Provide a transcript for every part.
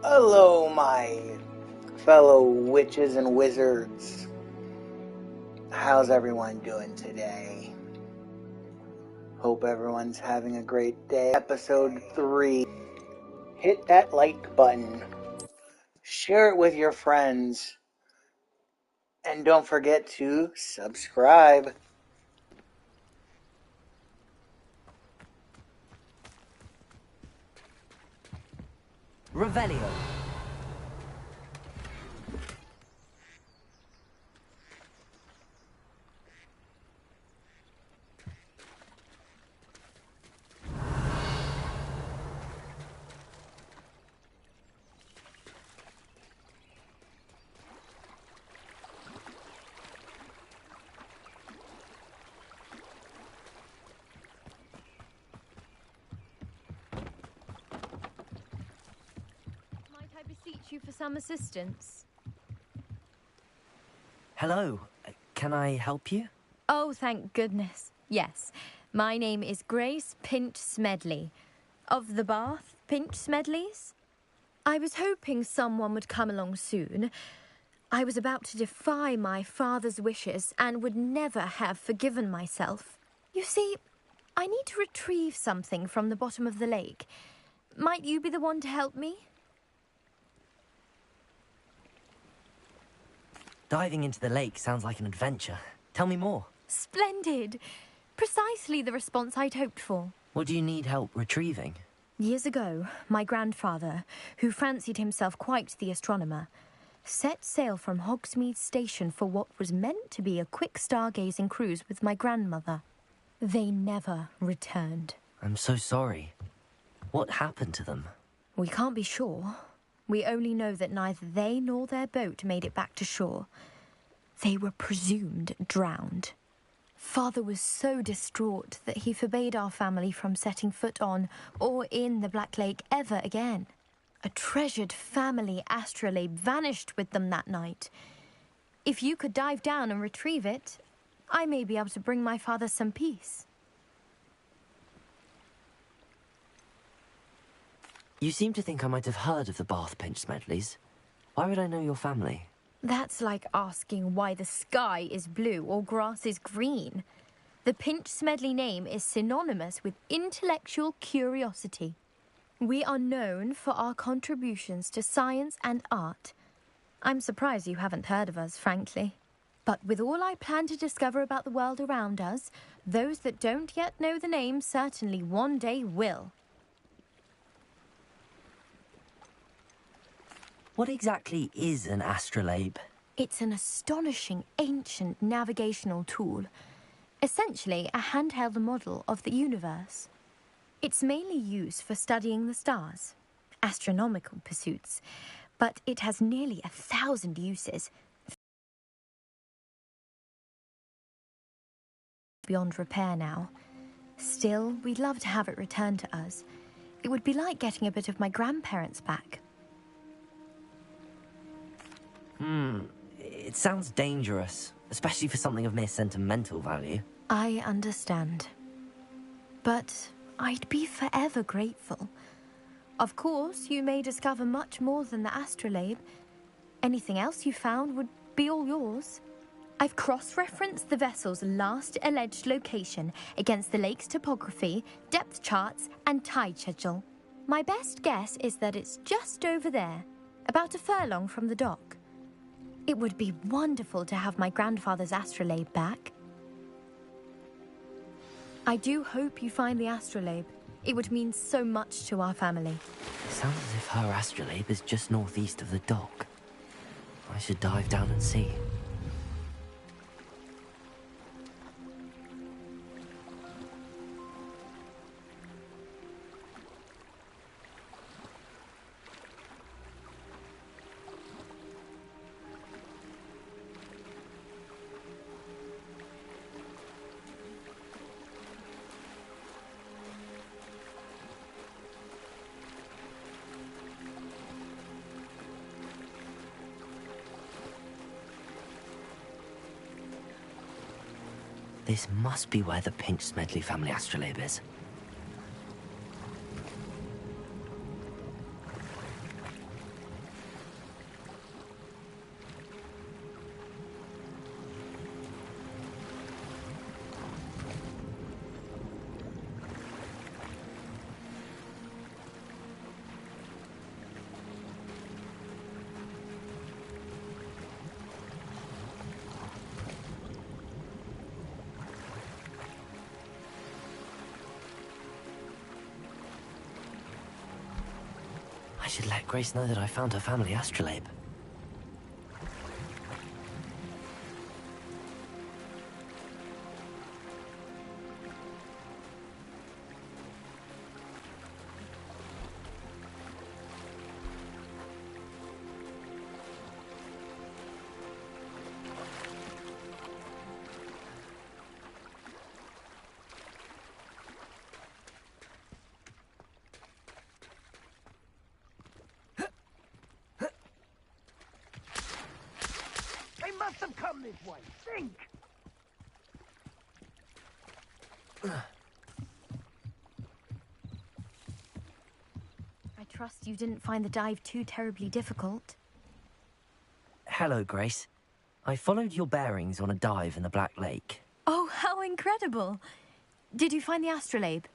Hello, my fellow witches and wizards. How's everyone doing today? Hope everyone's having a great day. Episode 3. Hit that like button. Share it with your friends. And don't forget to subscribe. Revelio. Might I beseech you for some assistance? Hello. Can I help you? Oh, thank goodness. Yes. My name is Grace Pinch Smedley. Of the Bath Pinch Smedleys? I was hoping someone would come along soon. I was about to defy my father's wishes and would never have forgiven myself. You see, I need to retrieve something from the bottom of the lake. Might you be the one to help me? Diving into the lake sounds like an adventure. Tell me more. Splendid! Precisely the response I'd hoped for. What do you need help retrieving? Years ago, my grandfather, who fancied himself quite the astronomer, set sail from Hogsmeade Station for what was meant to be a quick stargazing cruise with my grandmother. They never returned. I'm so sorry. What happened to them? We can't be sure. We only know that neither they nor their boat made it back to shore. They were presumed drowned. Father was so distraught that he forbade our family from setting foot on or in the Black Lake ever again. A treasured family astrolabe vanished with them that night. If you could dive down and retrieve it, I may be able to bring my father some peace. You seem to think I might have heard of the Bath Pinch Smedleys. Why would I know your family? That's like asking why the sky is blue or grass is green. The Pinch Smedley name is synonymous with intellectual curiosity. We are known for our contributions to science and art. I'm surprised you haven't heard of us, frankly. But with all I plan to discover about the world around us, those that don't yet know the name certainly one day will. What exactly is an astrolabe? It's an astonishing ancient navigational tool. Essentially a handheld model of the universe. It's mainly used for studying the stars, astronomical pursuits, but it has nearly 1,000 uses. Beyond repair now. Still, we'd love to have it returned to us. It would be like getting a bit of my grandparents back. It sounds dangerous, especially for something of mere sentimental value. I understand. But I'd be forever grateful. Of course, you may discover much more than the astrolabe. Anything else you found would be all yours. I've cross-referenced the vessel's last alleged location against the lake's topography, depth charts, and tide schedule. My best guess is that it's just over there, about a furlong from the dock. It would be wonderful to have my grandfather's astrolabe back. I do hope you find the astrolabe. It would mean so much to our family. It sounds as if her astrolabe is just northeast of the dock. I should dive down and see. This must be where the Pinch Smedley family astrolabe is. I should let Grace know that I found her family astrolabe. Must have come this way. Think! I trust you didn't find the dive too terribly difficult. Hello, Grace. I followed your bearings on a dive in the Black Lake. Oh, how incredible! Did you find the astrolabe?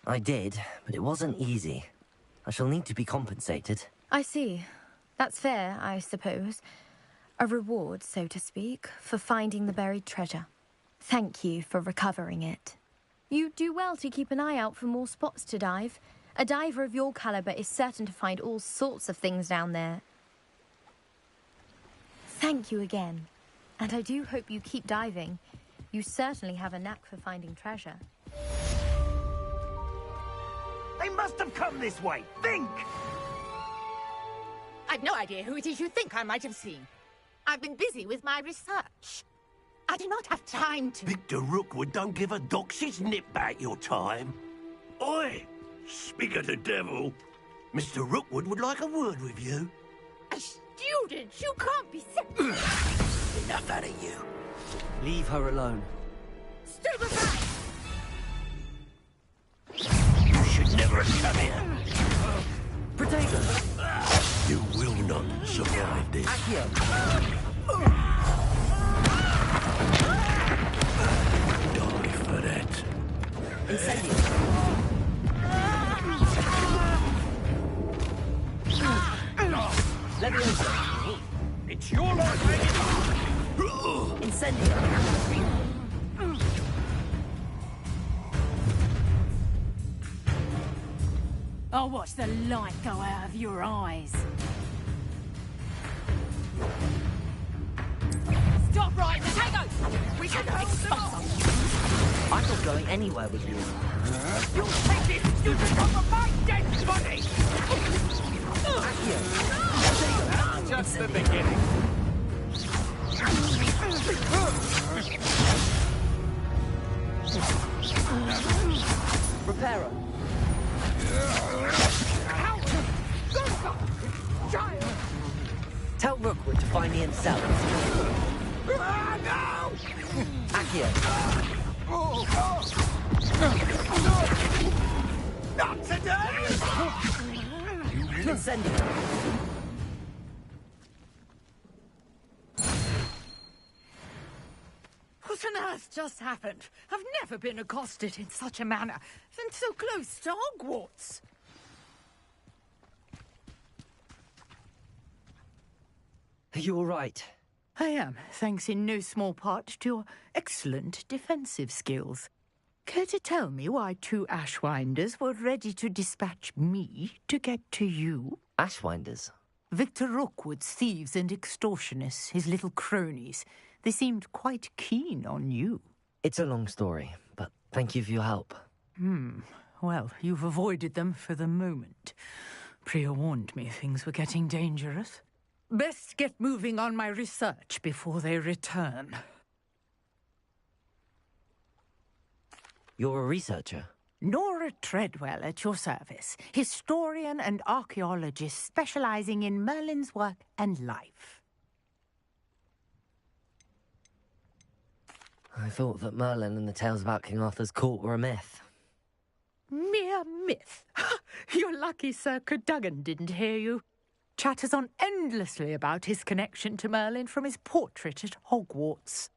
I did, but it wasn't easy. I shall need to be compensated. I see. That's fair, I suppose. A reward, so to speak, for finding the buried treasure. Thank you for recovering it. You do well to keep an eye out for more spots to dive. A diver of your caliber is certain to find all sorts of things down there. Thank you again. And I do hope you keep diving. You certainly have a knack for finding treasure. They must have come this way. Think! I've no idea who it is you think I might have seen. I've been busy with my research. I do not have time to... Victor Rookwood don't give a doxy's nip back your time. Oi! Speak of the devil. Mr. Rookwood would like a word with you. A student? You can't be sick. Enough out of you. Leave her alone. Stupefy! You should never have come here. Protego! You will not survive this. Accio! Die for that. Incendio! Leviosa! It's your life, lady. Incendio! I'll watch the light go out of your eyes. Stop right now! Protego! We can hold them off! I'm not going anywhere with you. You'll take it! You become my dead body! Accio! Just the beginning. Reparo! Tell Rookwood to find me himself. No! Accio! Not today! Incendio! What on earth just happened? I've never been accosted in such a manner, and so close to Hogwarts. Are you all right? I am, thanks in no small part to your excellent defensive skills. Care to tell me why two Ashwinders were ready to dispatch me to get to you? Ashwinders? Victor Rookwood's thieves and extortionists, his little cronies. They seemed quite keen on you. It's a long story, but thank you for your help. Well, you've avoided them for the moment. Priya warned me things were getting dangerous. Best get moving on my research before they return. You're a researcher? Nora Treadwell at your service, historian and archaeologist specializing in Merlin's work and life. I thought that Merlin and the tales about King Arthur's court were a myth. Mere myth. You're lucky Sir Cadogan didn't hear you. Chatters on endlessly about his connection to Merlin from his portrait at Hogwarts.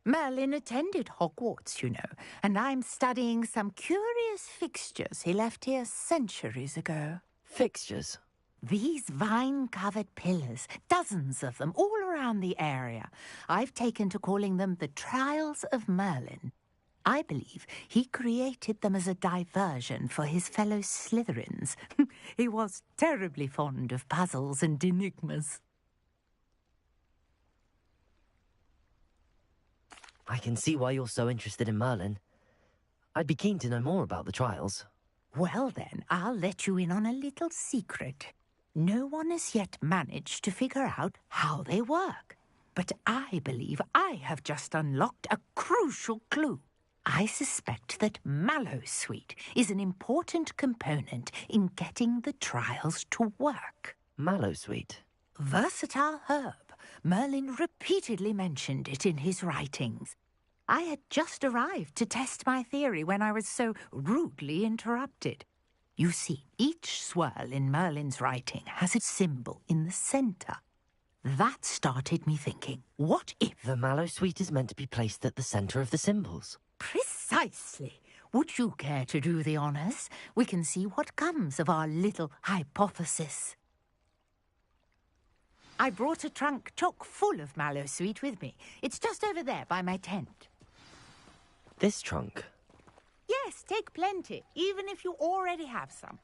Merlin attended Hogwarts, you know, and I'm studying some curious fixtures he left here centuries ago. Fixtures? These vine-covered pillars, dozens of them, all around the area. I've taken to calling them the Trials of Merlin. I believe he created them as a diversion for his fellow Slytherins. He was terribly fond of puzzles and enigmas. I can see why you're so interested in Merlin. I'd be keen to know more about the trials. Well then, I'll let you in on a little secret. No one has yet managed to figure out how they work. But I believe I have just unlocked a crucial clue. I suspect that Mallowsweet is an important component in getting the trials to work. Mallowsweet? Versatile herb. Merlin repeatedly mentioned it in his writings. I had just arrived to test my theory when I was so rudely interrupted. You see, each swirl in Merlin's writing has a symbol in the centre. That started me thinking, what if... The Mallowsweet is meant to be placed at the centre of the symbols. Precisely. Would you care to do the honours? We can see what comes of our little hypothesis. I brought a trunk chock full of Mallowsweet with me. It's just over there by my tent. This trunk? Yes, take plenty, even if you already have some.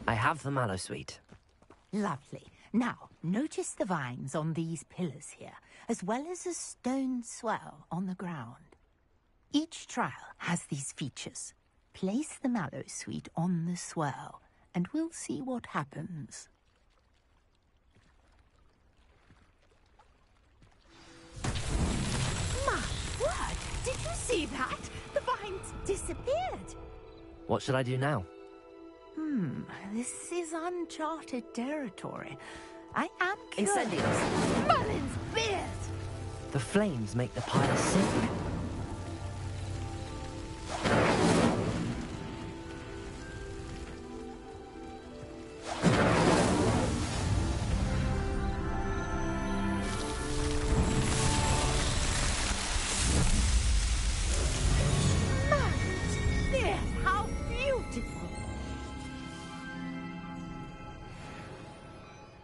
I have the Mallowsweet. Lovely. Now, notice the vines on these pillars here, as well as a stone swell on the ground. Each trial has these features. Place the Mallowsweet on the swirl, and we'll see what happens. My word! Did you see that? The vines disappeared. What should I do now? This is uncharted territory. I am curious. Incendios! Merlin's beard! The flames make the pyre sink. Merlin's beard! How beautiful!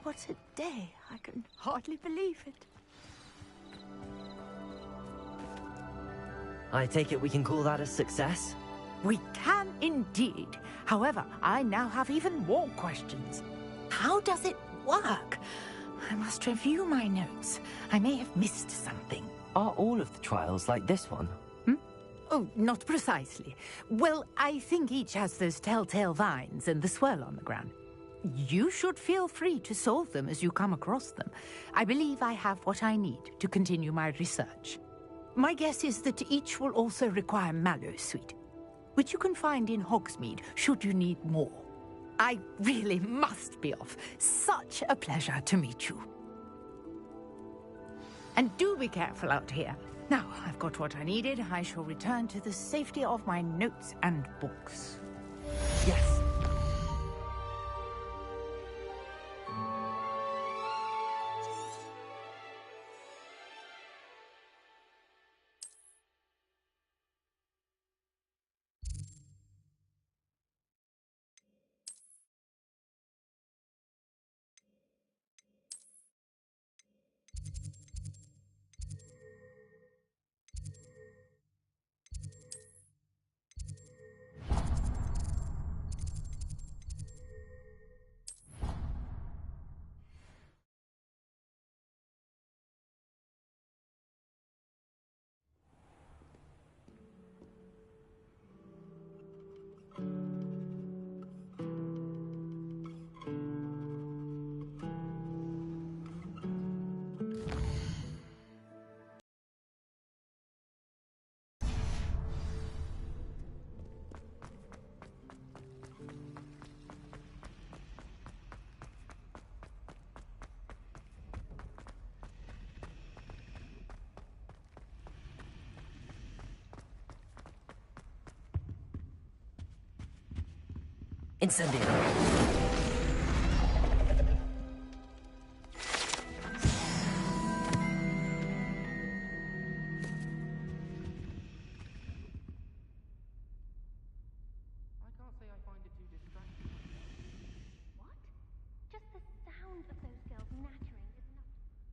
What a day. I can hardly believe it. I take it we can call that a success? We can indeed. However, I now have even more questions. How does it work? I must review my notes. I may have missed something. Are all of the trials like this one? Oh, not precisely. Well, I think each has those telltale vines and the swirl on the ground. You should feel free to solve them as you come across them. I believe I have what I need to continue my research. My guess is that each will also require Mallowsweet, which you can find in Hogsmeade should you need more. I really must be off. Such a pleasure to meet you. And do be careful out here. Now, I've got what I needed. I shall return to the safety of my notes and books. Yes. Incendio!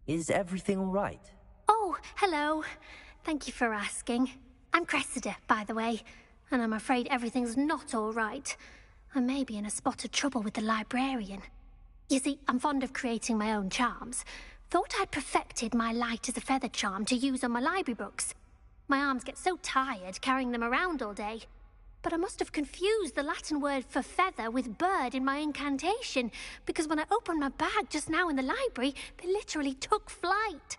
Is everything all right? Oh, hello. Thank you for asking. I'm Cressida, by the way, and I'm afraid everything's not all right. I may be in a spot of trouble with the librarian. You see, I'm fond of creating my own charms. Thought I'd perfected my light as a feather charm to use on my library books. My arms get so tired carrying them around all day. But I must have confused the Latin word for feather with bird in my incantation, because when I opened my bag just now in the library, they literally took flight.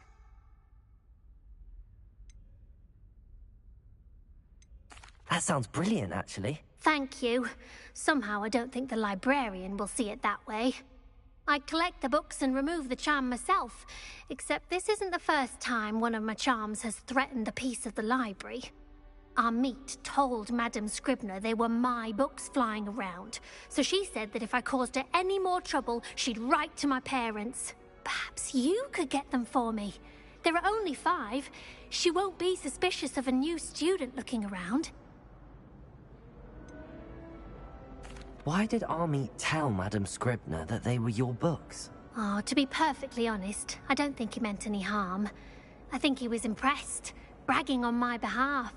That sounds brilliant, actually. Thank you. Somehow I don't think the librarian will see it that way. I'd collect the books and remove the charm myself, except this isn't the first time one of my charms has threatened the peace of the library. Our meet told Madame Scribner they were my books flying around, so she said that if I caused her any more trouble, she'd write to my parents. Perhaps you could get them for me. There are only 5. She won't be suspicious of a new student looking around. Why did Army tell Madame Scribner that they were your books? Oh, to be perfectly honest, I don't think he meant any harm. I think he was impressed, bragging on my behalf.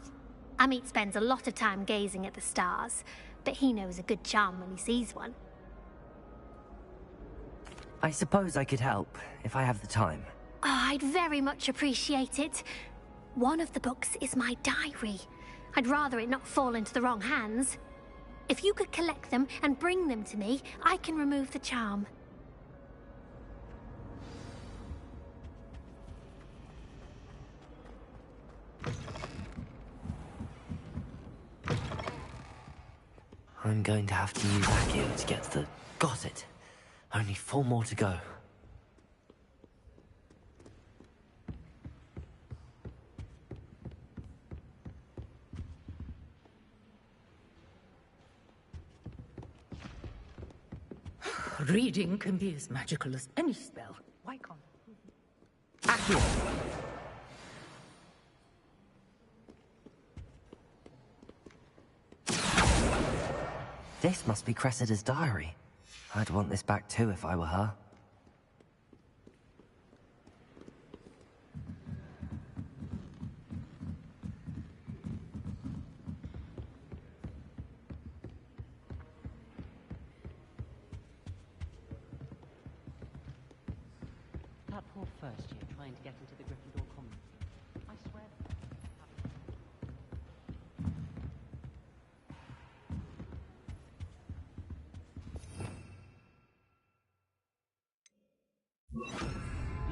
Amit spends a lot of time gazing at the stars, but he knows a good charm when he sees one. I suppose I could help, if I have the time. Oh, I'd very much appreciate it. One of the books is my diary. I'd rather it not fall into the wrong hands. If you could collect them and bring them to me, I can remove the charm. I'm going to have to use Accio to get the... Got it. Only 4 more to go. Reading can be as magical as any spell. Why can't... Accio! This must be Cressida's diary. I'd want this back too if I were her. That poor first year trying to get into the Gryffindor Common. I swear...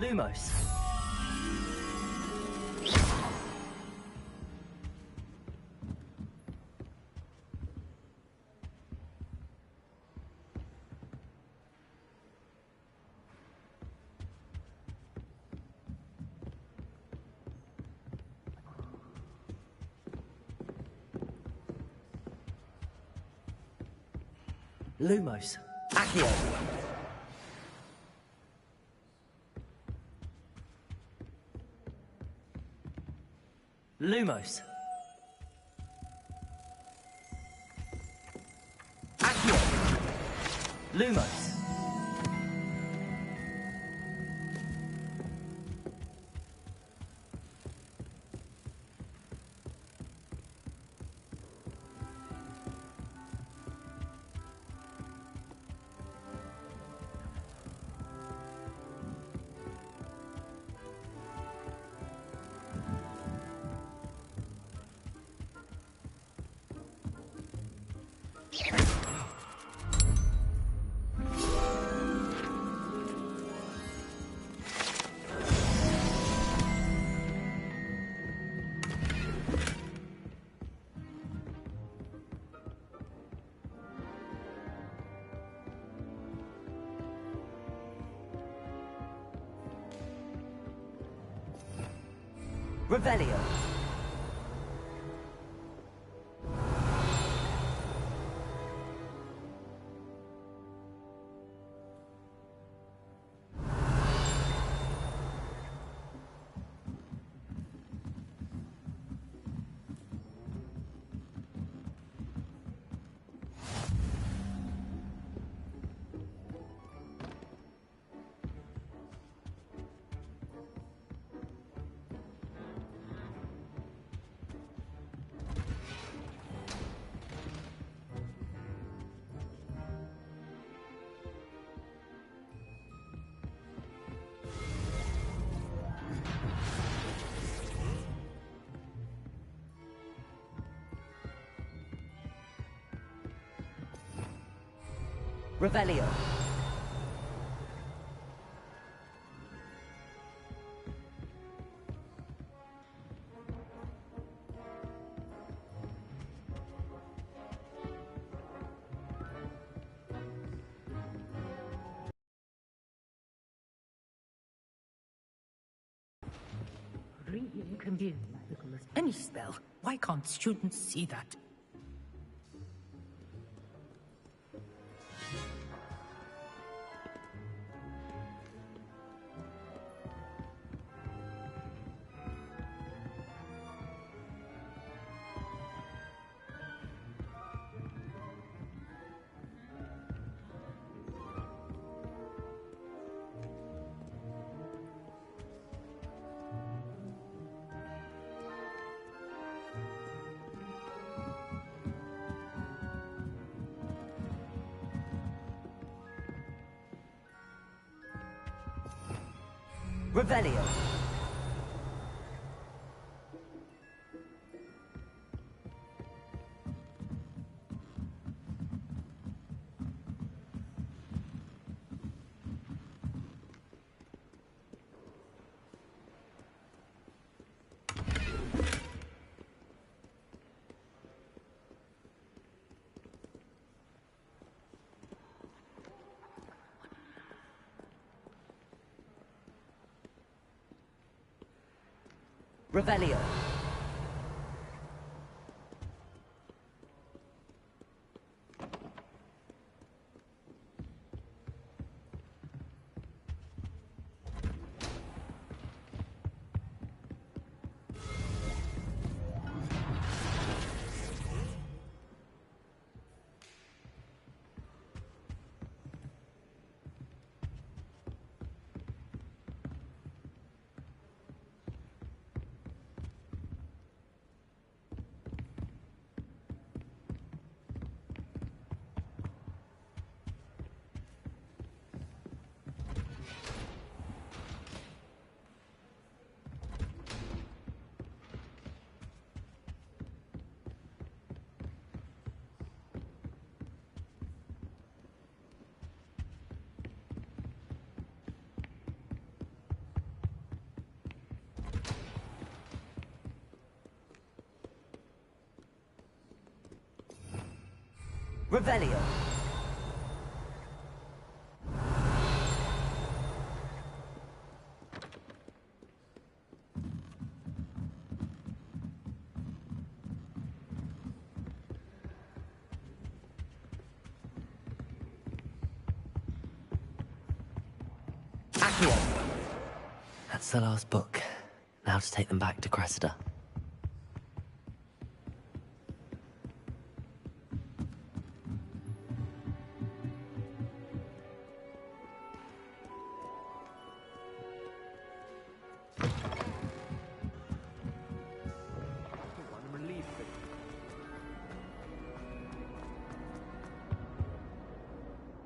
Lumos. Lumos. Accio. Lumos. Accio. Lumos. Revelio. Revelio. Reading can be as magical as any spell. Why can't students see that? Revelio. Revelio. Revelio. Accio. That's the last book. Now to take them back to Cressida.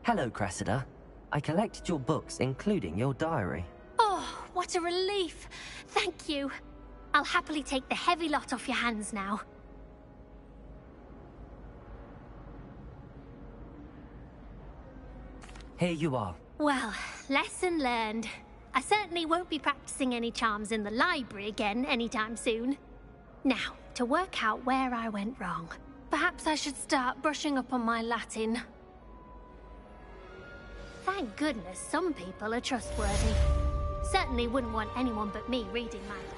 Hello, Cressida. I collected your books, including your diary. Oh, what a relief. Thank you. I'll happily take the heavy lot off your hands now. Here you are. Well, lesson learned. I certainly won't be practicing any charms in the library again anytime soon. Now, to work out where I went wrong. Perhaps I should start brushing up on my Latin. Thank goodness some people are trustworthy. Certainly wouldn't want anyone but me reading my Latin.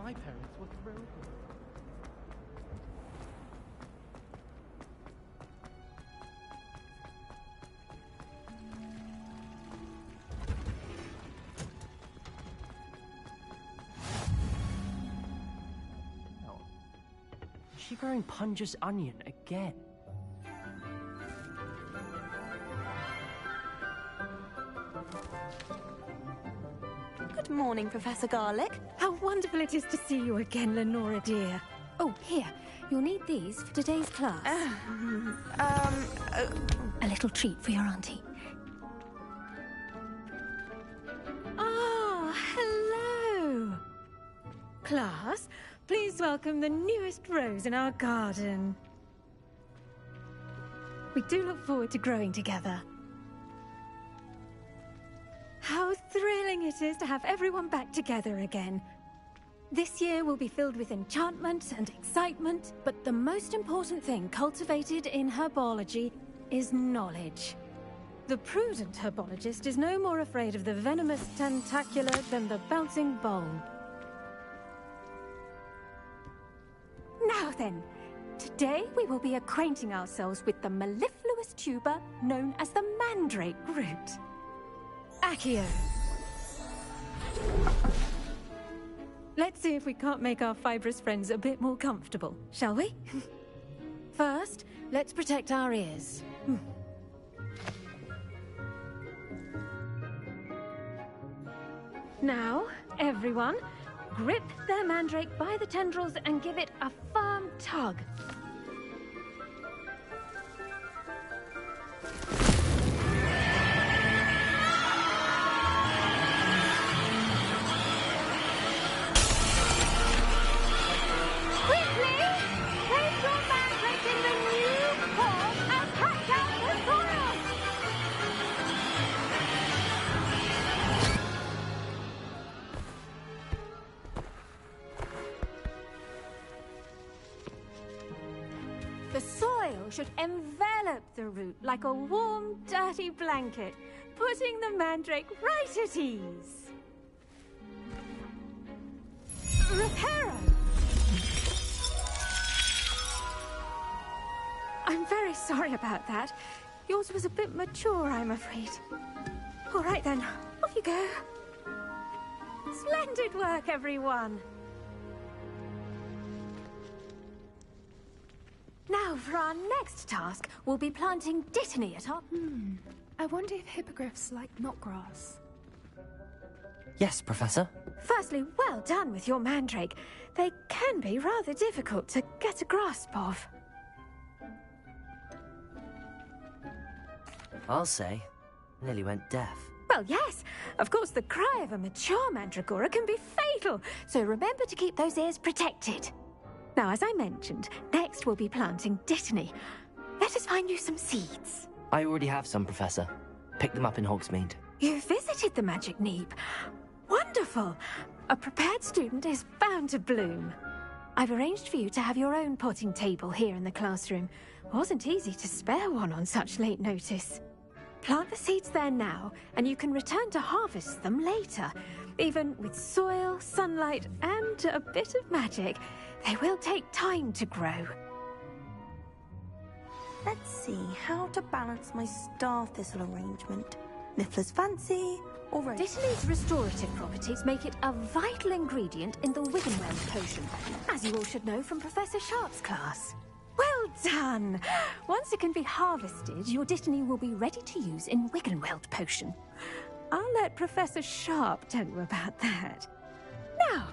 My parents were thrilled with it. Oh. Is she wearing Punja's onion again? Good morning, Professor Garlick. How wonderful it is to see you again, Lenora dear. Oh, here. You'll need these for today's class. A little treat for your auntie. Ah, hello. Class, please welcome the newest rose in our garden. We do look forward to growing together. How thrilling it is to have everyone back together again. This year will be filled with enchantment and excitement, but the most important thing cultivated in herbology is knowledge. The prudent herbologist is no more afraid of the venomous tentacula than the bouncing bowl. Now then, today we will be acquainting ourselves with the mellifluous tuber known as the mandrake root. Accio. Let's see if we can't make our fibrous friends a bit more comfortable, shall we? First, let's protect our ears. Now, everyone, grip their mandrake by the tendrils and give it a firm tug. The soil should envelop the root like a warm, dirty blanket, putting the mandrake right at ease. Reparo! I'm very sorry about that. Yours was a bit mature, I'm afraid. All right then, off you go. Splendid work, everyone. Now, for our next task, we'll be planting dittany at our... I wonder if hippogriffs like knotgrass. Yes, Professor. Firstly, well done with your mandrake. They can be rather difficult to get a grasp of. I'll say. Nearly went deaf. Well, yes. Of course, the cry of a mature mandragora can be fatal, so remember to keep those ears protected. Now, as I mentioned, next we'll be planting dittany. Let us find you some seeds. I already have some, Professor. Picked them up in Hogsmeade. You visited the Magic Neep. Wonderful. A prepared student is bound to bloom. I've arranged for you to have your own potting table here in the classroom. Wasn't easy to spare one on such late notice. Plant the seeds there now, and you can return to harvest them later. Even with soil, sunlight, and a bit of magic, they will take time to grow. Let's see how to balance my star thistle arrangement. Miffler's fancy, or rose. Dittany's restorative properties make it a vital ingredient in the Wiggenweld potion, as you all should know from Professor Sharp's class. Well done! Once it can be harvested, your dittany will be ready to use in Wiggenweld potion. I'll let Professor Sharp tell you about that. Now,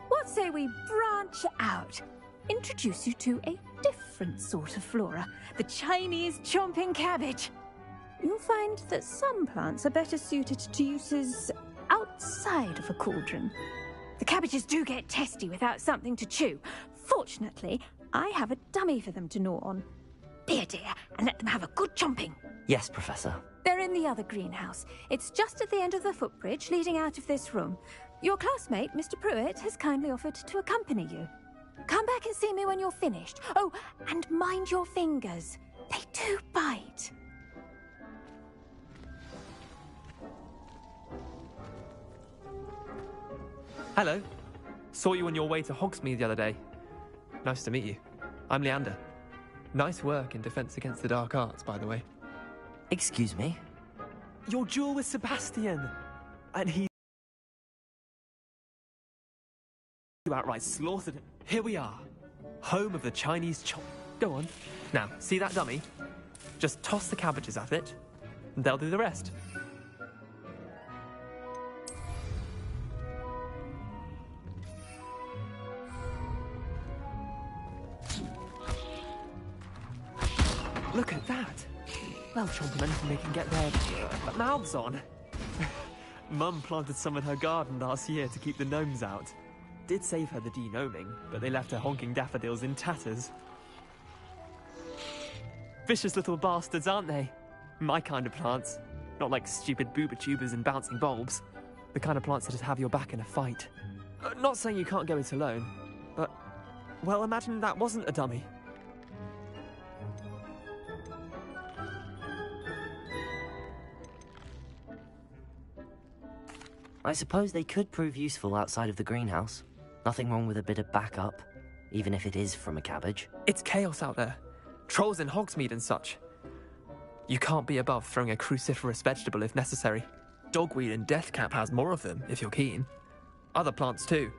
what say we branch out? Introduce you to a different sort of flora, the Chinese chomping cabbage. You'll find that some plants are better suited to uses outside of a cauldron. The cabbages do get testy without something to chew. Fortunately, I have a dummy for them to gnaw on. Be a dear and let them have a good chomping. Yes, Professor. They're in the other greenhouse. It's just at the end of the footbridge leading out of this room. Your classmate, Mr. Pruitt, has kindly offered to accompany you. Come back and see me when you're finished. Oh, and mind your fingers. They do bite. Hello. Saw you on your way to Hogsmeade the other day. Nice to meet you. I'm Leander. Nice work in Defense Against the Dark Arts, by the way. Excuse me? Your duel with Sebastian! And he outright slaughtered him. Here we are. Home of the Chinese chop. Go on. Now, see that dummy? Just toss the cabbages at it, and they'll do the rest. Look at that! They'll chomp on anything they can get their mouths on. Mum planted some in her garden last year to keep the gnomes out. Did save her the denoming, but they left her honking daffodils in tatters. Vicious little bastards, aren't they? My kind of plants. Not like stupid booba tubers and bouncing bulbs. The kind of plants that just have your back in a fight. Not saying you can't go it alone, but... well, imagine that wasn't a dummy. I suppose they could prove useful outside of the greenhouse. Nothing wrong with a bit of backup, even if it is from a cabbage. It's chaos out there. Trolls in Hogsmeade and such. You can't be above throwing a cruciferous vegetable if necessary. Dogweed and deathcap has more of them, if you're keen. Other plants too.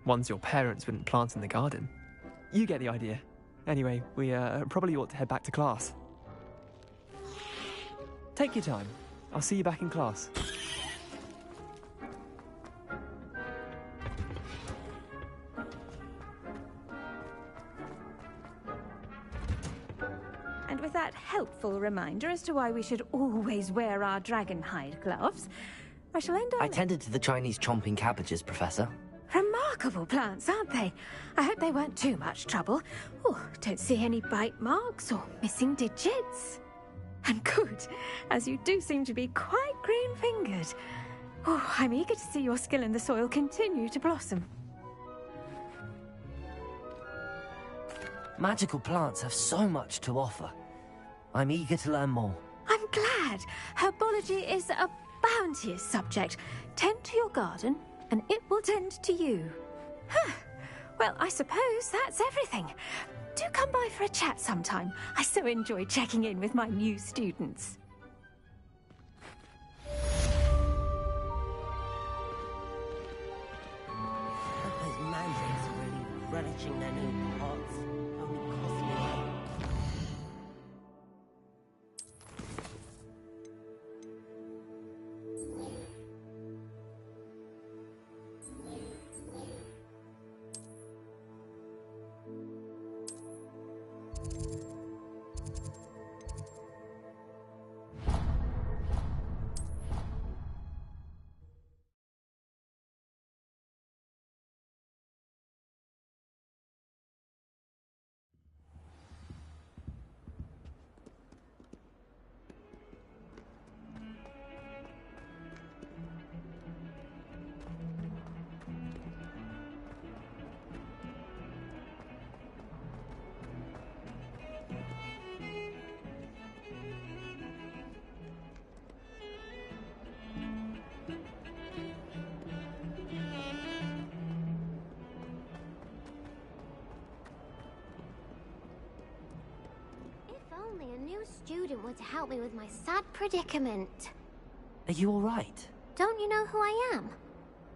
Ones your parents wouldn't plant in the garden. You get the idea. Anyway, we probably ought to head back to class. Take your time. I'll see you back in class. And with that helpful reminder as to why we should always wear our dragon hide gloves, I shall end our... I tended to the Chinese chomping cabbages, Professor. Remarkable plants, aren't they? I hope they weren't too much trouble. Oh, don't see any bite marks or missing digits. And good, as you do seem to be quite green-fingered. Oh, I'm eager to see your skill in the soil continue to blossom. Magical plants have so much to offer. I'm eager to learn more. I'm glad. Herbology is a bounteous subject. Tend to your garden, and it will tend to you. Huh. Well, I suppose that's everything. Do come by for a chat sometime. I so enjoy checking in with my new students. Those mandrakes are really relishing their new pots. Only cost me. Only a new student were to help me with my sad predicament. Are you all right? Don't you know who I am?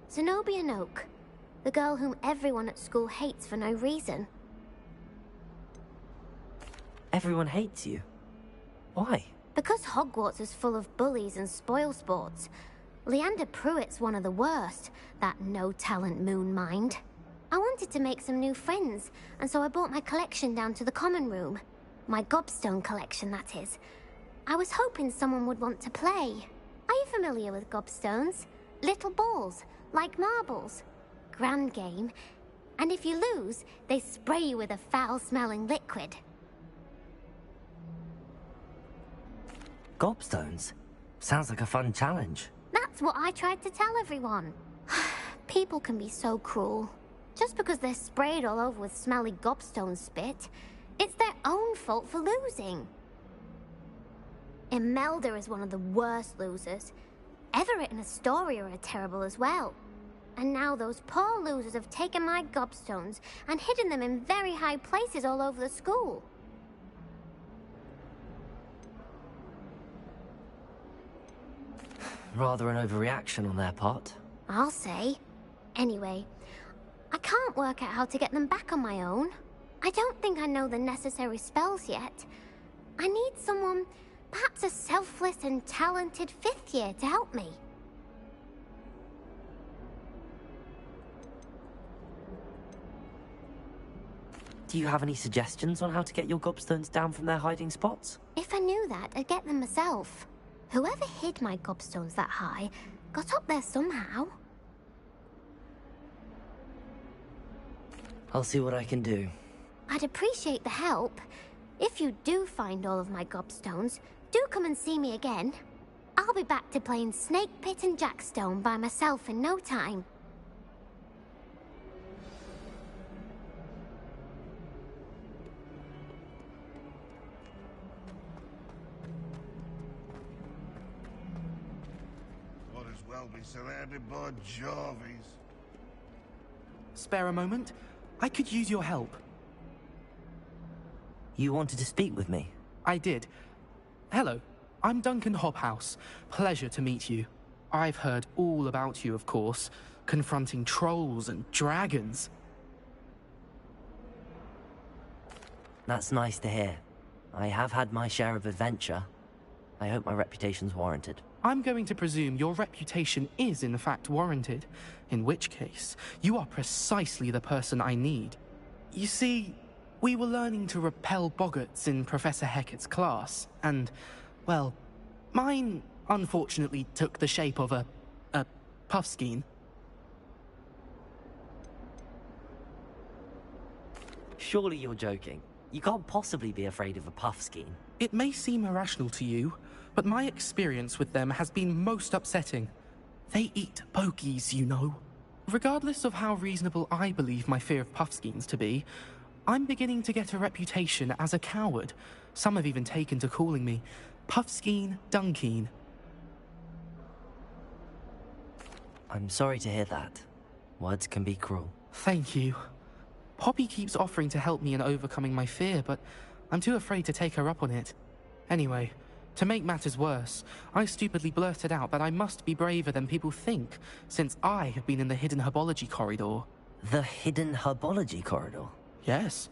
Zenobia Noak, the girl whom everyone at school hates for no reason. Everyone hates you. Why? Because Hogwarts is full of bullies and spoilsports. Leander Pruitt's one of the worst, that no-talent moon mind. I wanted to make some new friends, and so I brought my collection down to the common room. My gobstone collection, that is. I was hoping someone would want to play. Are you familiar with gobstones? Little balls, like marbles. Grand game. And if you lose, they spray you with a foul-smelling liquid. Gobstones? Sounds like a fun challenge. That's what I tried to tell everyone. People can be so cruel. Just because they're sprayed all over with smelly gobstone spit, it's their own fault for losing. Imelda is one of the worst losers. Everett and Astoria are terrible as well. And now those poor losers have taken my gobstones and hidden them in very high places all over the school. Rather an overreaction on their part. I'll say. Anyway, I can't work out how to get them back on my own. I don't think I know the necessary spells yet. I need someone, perhaps a selfless and talented 5th year to help me. Do you have any suggestions on how to get your gobstones down from their hiding spots? If I knew that, I'd get them myself. Whoever hid my gobstones that high got up there somehow. I'll see what I can do. I'd appreciate the help. If you do find all of my gobstones, do come and see me again. I'll be back to playing Snake Pit and Jackstone by myself in no time. Might as well be surrounded by Jarvies. Spare a moment? I could use your help. You wanted to speak with me? I did. Hello, I'm Duncan Hobhouse. Pleasure to meet you. I've heard all about you, of course, confronting trolls and dragons. That's nice to hear. I have had my share of adventure. I hope my reputation's warranted. I'm going to presume your reputation is in fact warranted, in which case, you are precisely the person I need. You see, we were learning to repel boggarts in Professor Hecat's class, and, well, mine unfortunately took the shape of a puffskein. Surely you're joking. You can't possibly be afraid of a puffskein. It may seem irrational to you, but my experience with them has been most upsetting. They eat bogies, you know. Regardless of how reasonable I believe my fear of puffskeins to be, I'm beginning to get a reputation as a coward. Some have even taken to calling me Puffskein Dunkeen. I'm sorry to hear that. Words can be cruel. Thank you. Poppy keeps offering to help me in overcoming my fear, but I'm too afraid to take her up on it. Anyway, to make matters worse, I stupidly blurted out that I must be braver than people think, since I have been in the hidden herbology corridor. The hidden herbology corridor? Yes.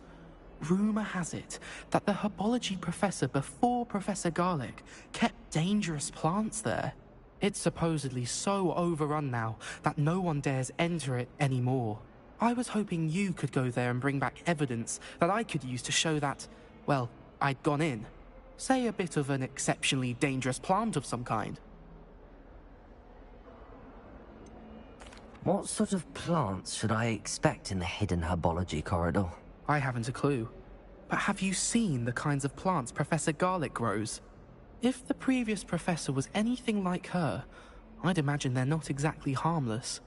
Rumour has it that the herbology professor before Professor Garlic kept dangerous plants there. It's supposedly so overrun now that no one dares enter it anymore. I was hoping you could go there and bring back evidence that I could use to show that, well, I'd gone in. Say a bit of an exceptionally dangerous plant of some kind. What sort of plants should I expect in the hidden herbology corridor? I haven't a clue. But have you seen the kinds of plants Professor Garlic grows? If the previous professor was anything like her, I'd imagine they're not exactly harmless.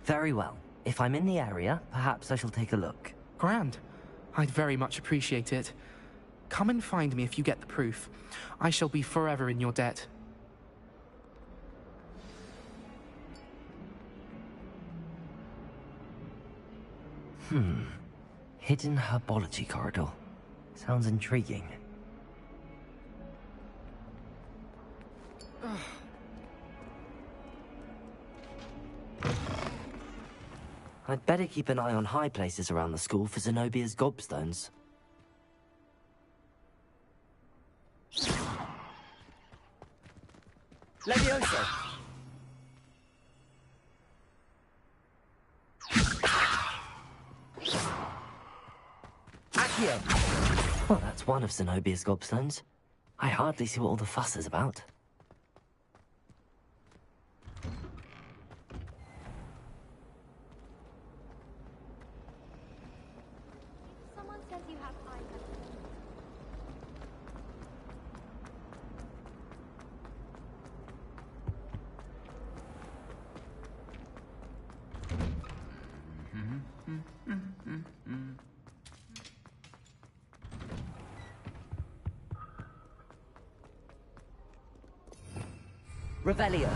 Very well. If I'm in the area, perhaps I shall take a look. Grand. I'd very much appreciate it. Come and find me if you get the proof. I shall be forever in your debt. Hidden herbology corridor. Sounds intriguing. I'd better keep an eye on high places around the school for Zenobia's gobstones. Levioso! Accio! Well, that's one of Zenobia's gobstones. I hardly see what all the fuss is about. Someone says you have eye Revelio.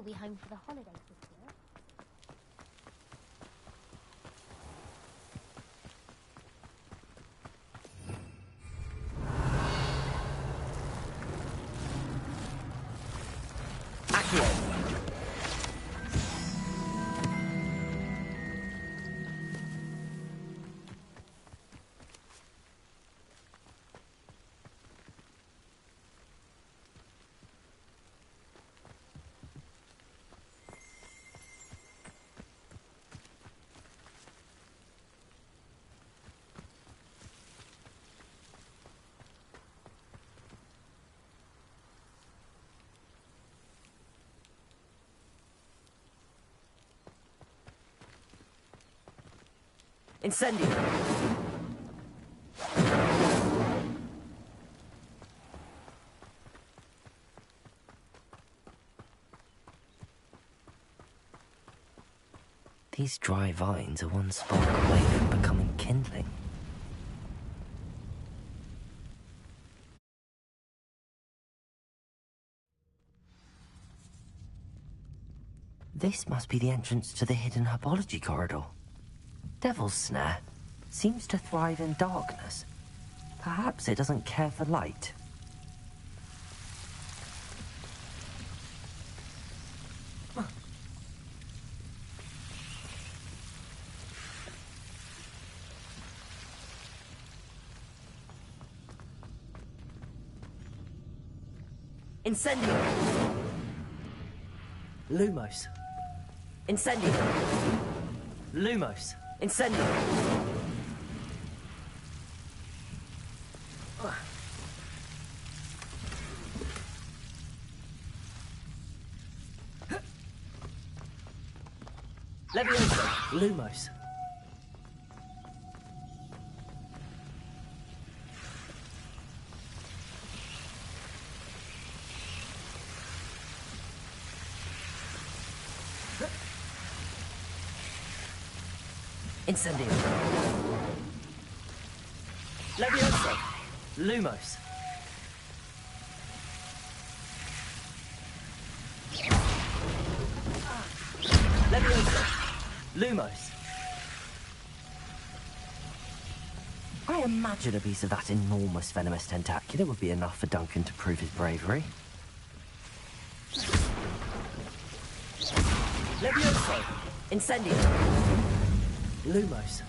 will be home for the holidays this year. Incendio! These dry vines are one spark away from becoming kindling. This must be the entrance to the hidden herbology corridor. Devil's Snare seems to thrive in darkness. Perhaps it doesn't care for light. Incendio! Lumos. Incendio! Lumos. Incendio! Levioso! Lumos. Incendio. Levioso. Lumos. Levioso. Lumos. I imagine a piece of that enormous venomous tentacular would be enough for Duncan to prove his bravery. Levioso. Incendio. Lumos.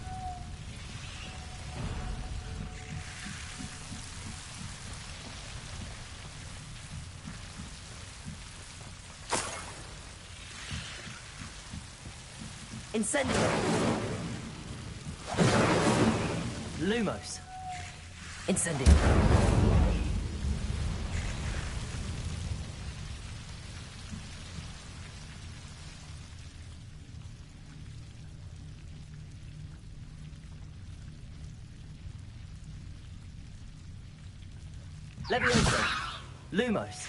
Incendio. Lumos. Incendio. Levioso. Lumos.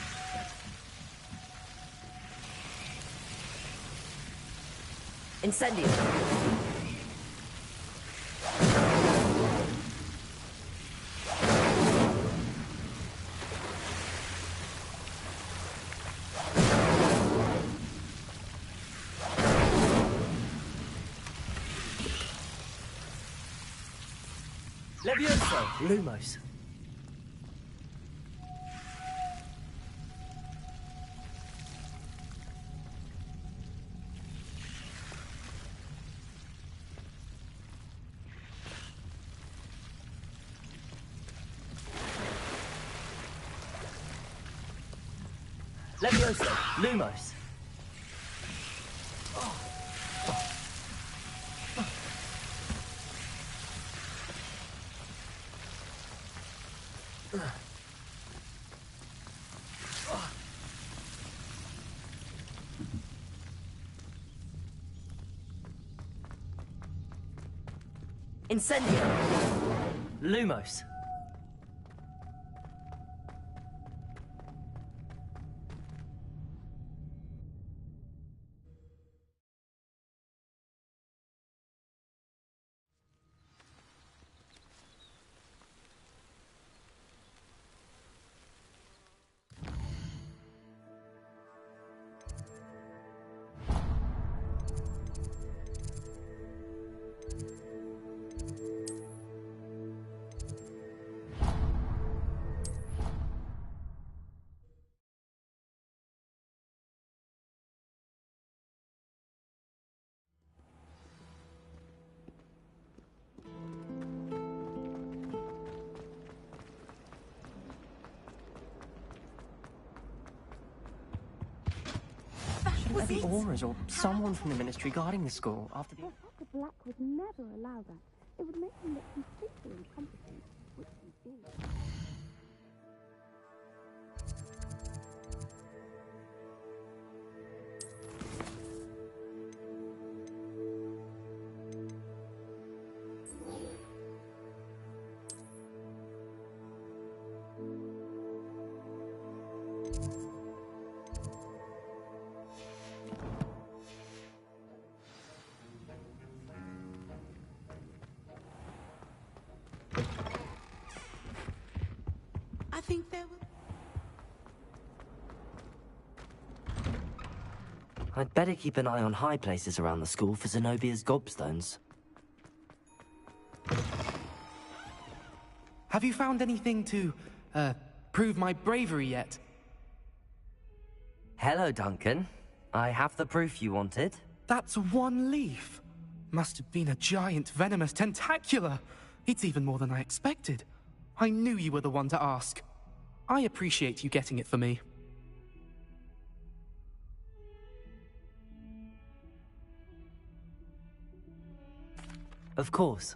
Incendio. Levioso. Lumos. Levioso. Lumos. Incendio. Lumos. Couldn't there be Auras or someone from the Ministry guarding the school after the... Professor Black would never allow that. It would make him look completely incompetent, which he is. I think there will... I'd better keep an eye on high places around the school for Zenobia's gobstones. Have you found anything to, prove my bravery yet? Hello, Duncan. I have the proof you wanted. That's one leaf. Must have been a giant venomous tentacula. It's even more than I expected. I knew you were the one to ask. I appreciate you getting it for me. Of course.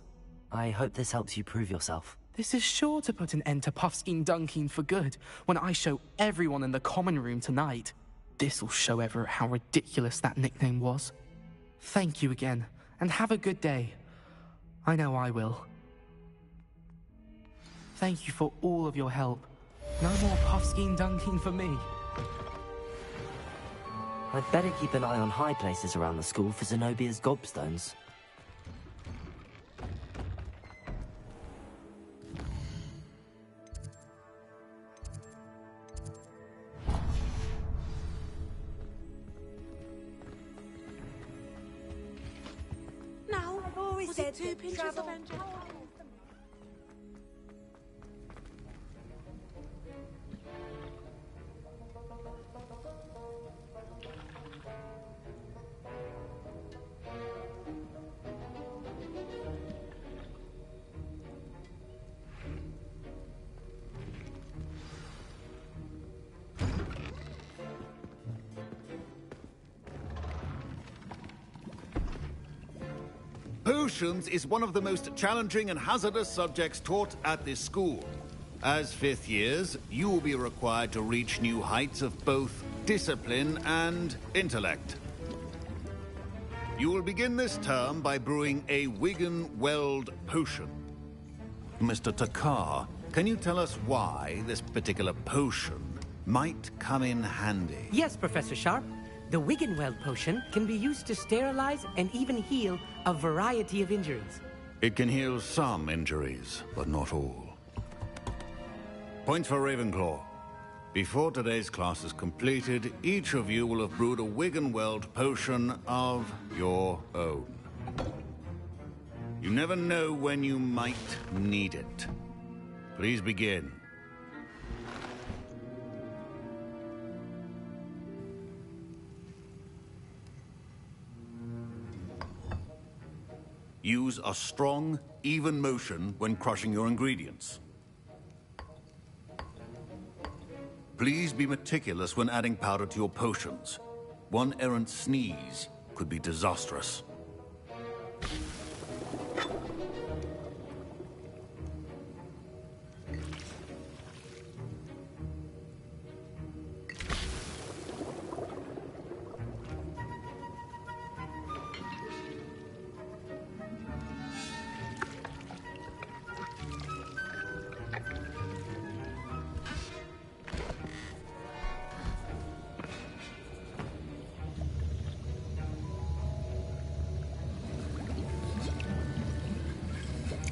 I hope this helps you prove yourself. This is sure to put an end to Puffskein Dunkeen for good when I show everyone in the common room tonight. This'll show Everett how ridiculous that nickname was. Thank you again, and have a good day. I know I will. Thank you for all of your help. No more Puffskein Dunkeen for me. I'd better keep an eye on high places around the school for Zenobia's gobstones. No, I've always said 2 pinches of angelic. Potions is one of the most challenging and hazardous subjects taught at this school. As 5th years, you will be required to reach new heights of both discipline and intellect. You will begin this term by brewing a Wigan-Weld potion. Mr. Takar, can you tell us why this particular potion might come in handy? Yes, Professor Sharp. The Wiggenweld potion can be used to sterilize and even heal a variety of injuries. It can heal some injuries, but not all. Point for Ravenclaw. Before today's class is completed, each of you will have brewed a Wiggenweld potion of your own. You never know when you might need it. Please begin. Use a strong, even motion when crushing your ingredients. Please be meticulous when adding powder to your potions. One errant sneeze could be disastrous.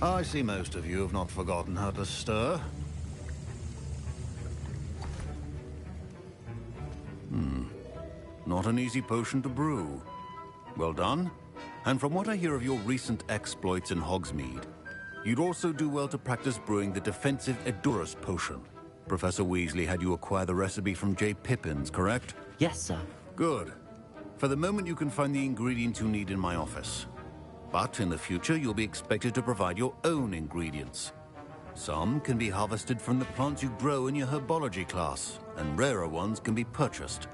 I see most of you have not forgotten how to stir. Not an easy potion to brew. Well done. And from what I hear of your recent exploits in Hogsmeade, you'd also do well to practice brewing the defensive Edurus potion. Professor Weasley had you acquire the recipe from J. Pippins, correct? Yes, sir. Good. For the moment, you can find the ingredients you need in my office. But in the future, you'll be expected to provide your own ingredients. Some can be harvested from the plants you grow in your herbology class, and rarer ones can be purchased.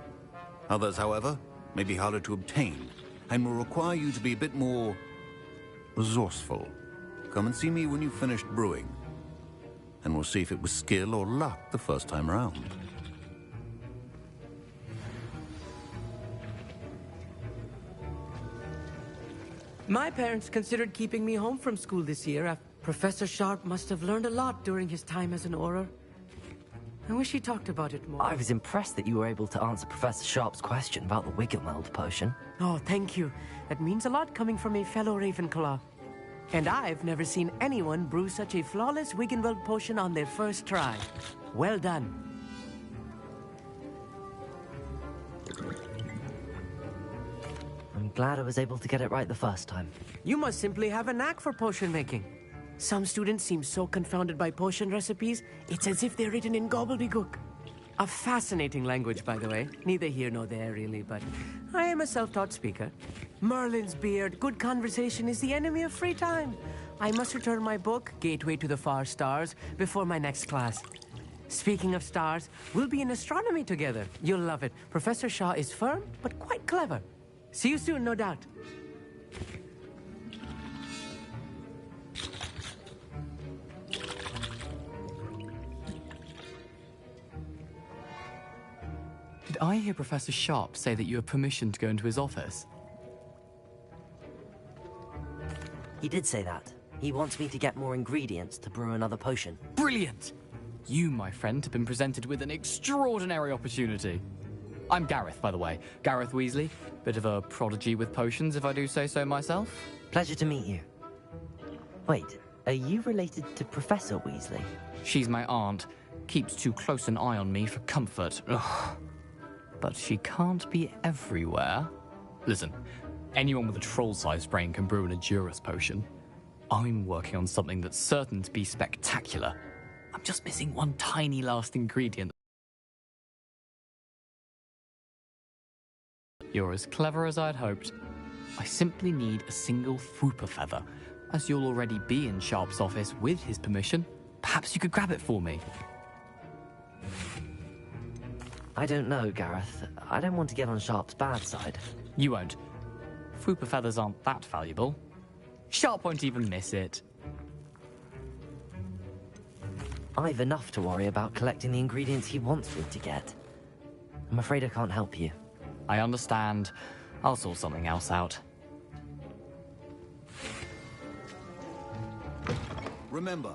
Others, however, may be harder to obtain, and will require you to be a bit more resourceful. Come and see me when you've finished brewing, and we'll see if it was skill or luck the first time around. My parents considered keeping me home from school this year. Professor Sharp must have learned a lot during his time as an Auror. I wish he talked about it more. I was impressed that you were able to answer Professor Sharp's question about the Wiggenweld potion. Oh, thank you. That means a lot coming from a fellow Ravenclaw. And I've never seen anyone brew such a flawless Wiggenweld potion on their first try. Well done. I'm glad I was able to get it right the first time. You must simply have a knack for potion making. Some students seem so confounded by potion recipes, it's as if they're written in gobbledygook. A fascinating language, by the way. Neither here nor there, really, but I am a self-taught speaker. Merlin's beard, good conversation is the enemy of free time. I must return my book, Gateway to the Far Stars, before my next class. Speaking of stars, we'll be in astronomy together. You'll love it. Professor Shaw is firm, but quite clever. See you soon, no doubt. Did I hear Professor Sharp say that you have permission to go into his office? He did say that. He wants me to get more ingredients to brew another potion. Brilliant! You, my friend, have been presented with an extraordinary opportunity. I'm Gareth, by the way. Gareth Weasley. Bit of a prodigy with potions, if I do say so myself. Pleasure to meet you. Wait, are you related to Professor Weasley? She's my aunt. Keeps too close an eye on me for comfort. Ugh. But she can't be everywhere. Listen, anyone with a troll-sized brain can brew an Edurus potion. I'm working on something that's certain to be spectacular. I'm just missing one tiny last ingredient. You're as clever as I'd hoped. I simply need a single Fwooper feather. As you'll already be in Sharp's office with his permission, perhaps you could grab it for me. I don't know, Gareth. I don't want to get on Sharp's bad side. You won't. Fwooper feathers aren't that valuable. Sharp won't even miss it. I've enough to worry about collecting the ingredients he wants me to get. I'm afraid I can't help you. I understand. I'll sort something else out. Remember,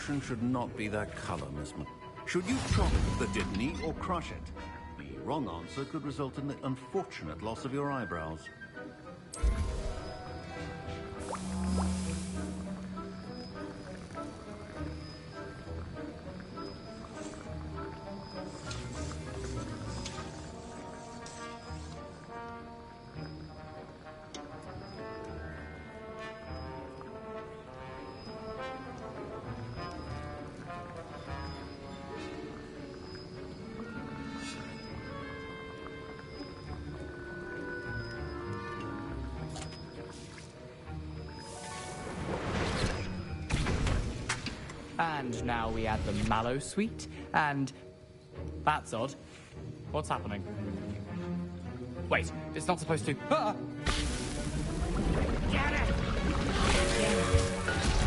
potion should not be that color, Miss Mc... Should you chop the Didney or crush it? The wrong answer could result in the unfortunate loss of your eyebrows. And now we add the mallow sweet, and... That's odd. What's happening? Wait, it's not supposed to... Ah! Get it!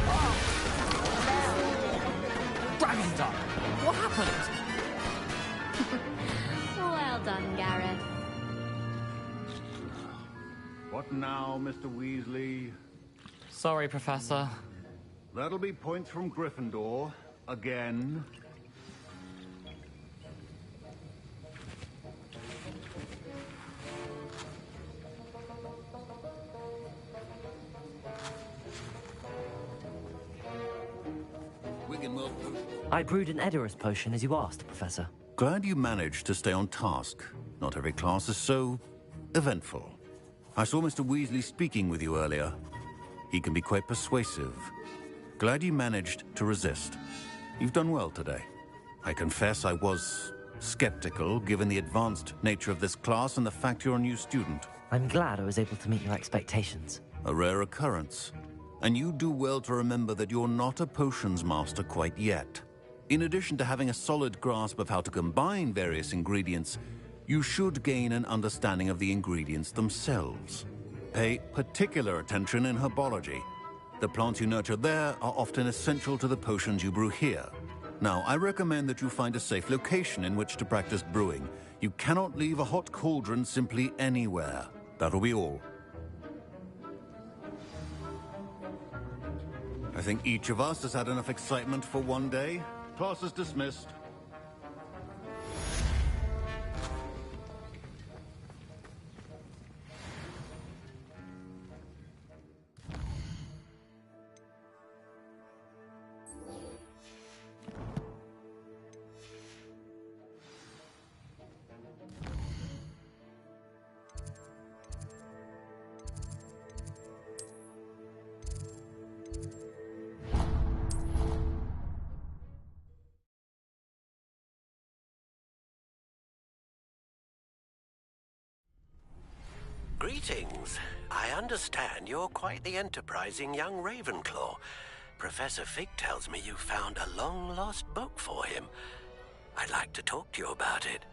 Oh! Dragon's Eye! What happened? Not now, Mr. Weasley. Sorry, Professor. That'll be points from Gryffindor. Again. I brewed an Edorus potion as you asked, Professor. Glad you managed to stay on task. Not every class is so eventful. I saw Mr. Weasley speaking with you earlier. He can be quite persuasive. Glad you managed to resist. You've done well today. I confess I was skeptical, given the advanced nature of this class and the fact you're a new student. I'm glad I was able to meet your expectations. A rare occurrence. And you do well to remember that you're not a potions master quite yet. In addition to having a solid grasp of how to combine various ingredients, you should gain an understanding of the ingredients themselves. Pay particular attention in herbology. The plants you nurture there are often essential to the potions you brew here. Now, I recommend that you find a safe location in which to practice brewing. You cannot leave a hot cauldron simply anywhere. That'll be all. I think each of us has had enough excitement for one day. Class is dismissed. Greetings. I understand you're quite the enterprising young Ravenclaw. Professor Fig tells me you found a long-lost book for him. I'd like to talk to you about it.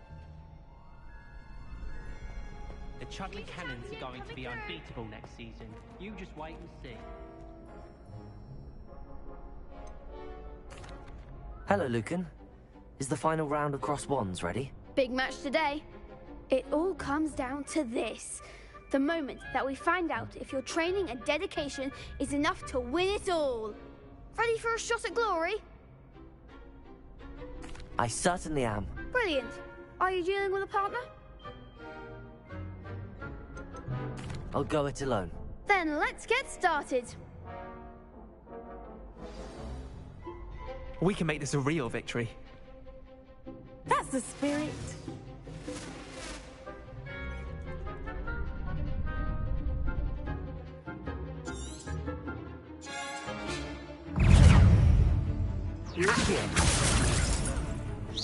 The Chudley Cannons are going to be unbeatable next season. You just wait and see. Hello, Lucan. Is the final round of Cross Wands ready? Big match today. It all comes down to this. The moment that we find out if your training and dedication is enough to win it all. Ready for a shot at glory? I certainly am. Brilliant. Are you dealing with a partner? I'll go it alone. Then let's get started. We can make this a real victory. That's the spirit.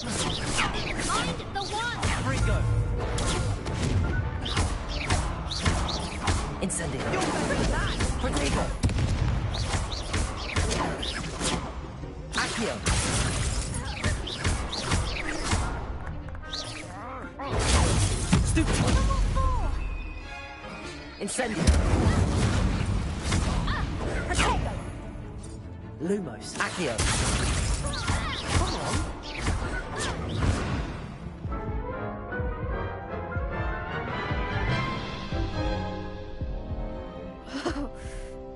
Find the one! Free go! Incendio! Protego! Accio! Stupid! Incendio! Protego! Lumos! Accio! Come on!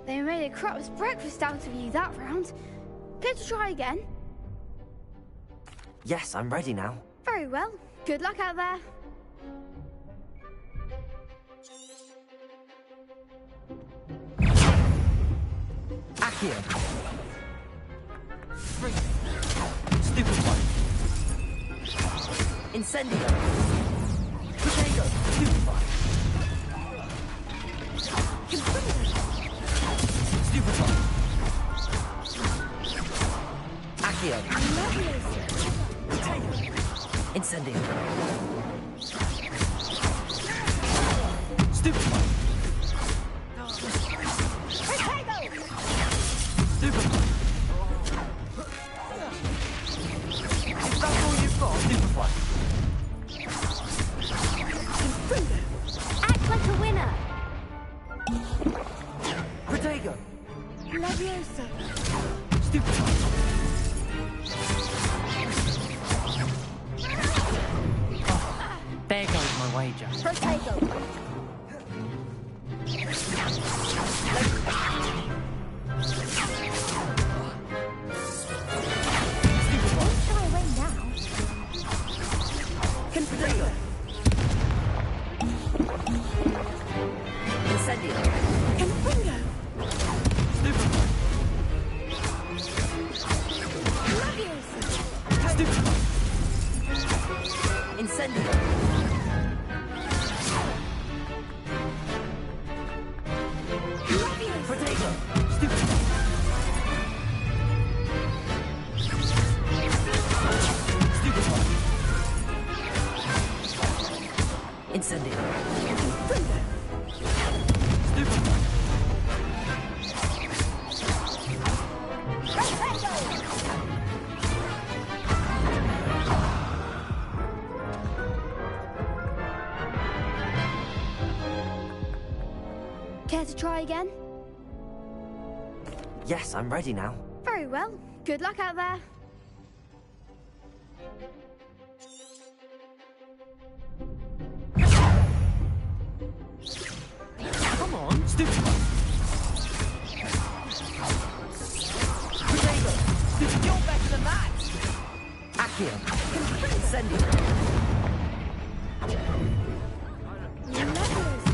They made a crap's breakfast out of you that round. Care to try again? Yes, I'm ready now. Very well. Good luck out there. Accio! Freeze! Stupid one! Incendio! Protego! Stupid one! Stupid one! Accio! Incendio! Stupid one! Stupid one! That's all you've got, stupid one! Act like a winner. Protego! Leviosa. Stupid one! There goes my wager. Protego. Care to try again? Yes, I'm ready now. Very well. Good luck out there. Come on, stupid. You're better than that. Accio. Incendio.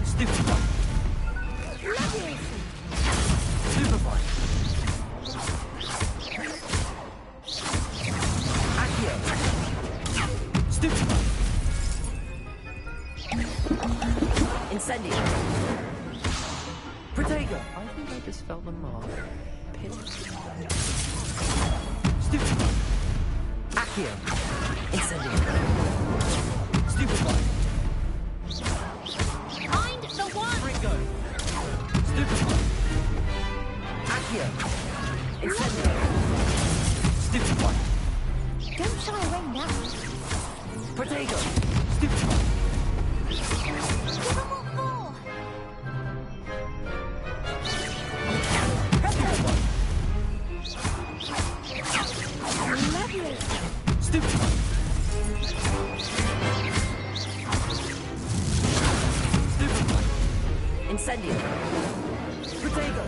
Stupid. Superboy. Accio. Stupid. Incendio. Protego. I think I just felt the mark. Pit. Stupid. Accio. Incendio. Stupid boy. Find the one! Ringo. Stupid boy. Accio. Incendio. Stupid boy. Don't shy away now. Protego. Stupid boy. Give them what for? Stupid boy. Stupid boy. Incendio. Protego.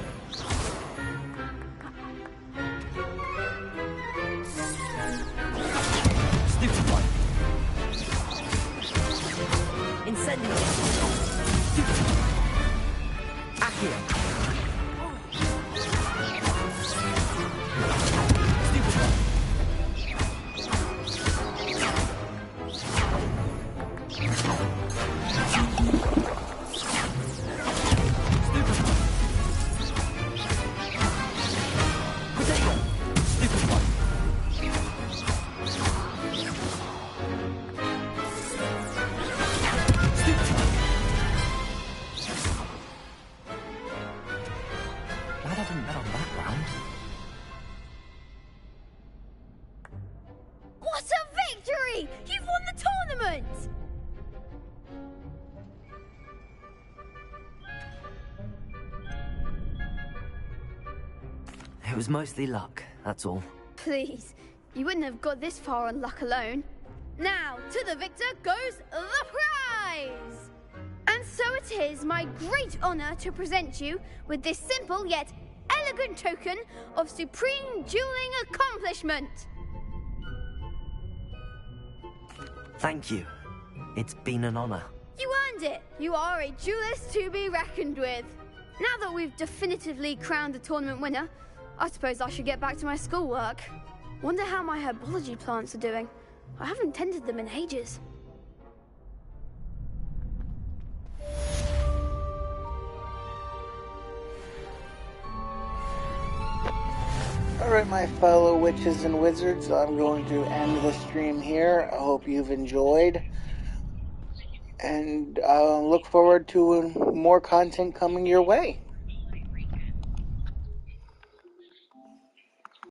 Stupid boy. Incendio. Accio. Stupid boy. Glad I didn't bet on that round. What a victory! You've won the tournament! It was mostly luck, that's all. Please, you wouldn't have got this far on luck alone. Now, to the victor goes the prize! And so it is my great honor to present you with this simple yet elegant token of supreme dueling accomplishment. Thank you. It's been an honor. You earned it. You are a duelist to be reckoned with. Now that we've definitively crowned the tournament winner, I suppose I should get back to my schoolwork. Wonder how my herbology plants are doing. I haven't tended them in ages. Alright, my fellow witches and wizards, I'm going to end the stream here. I hope you've enjoyed. And look forward to more content coming your way.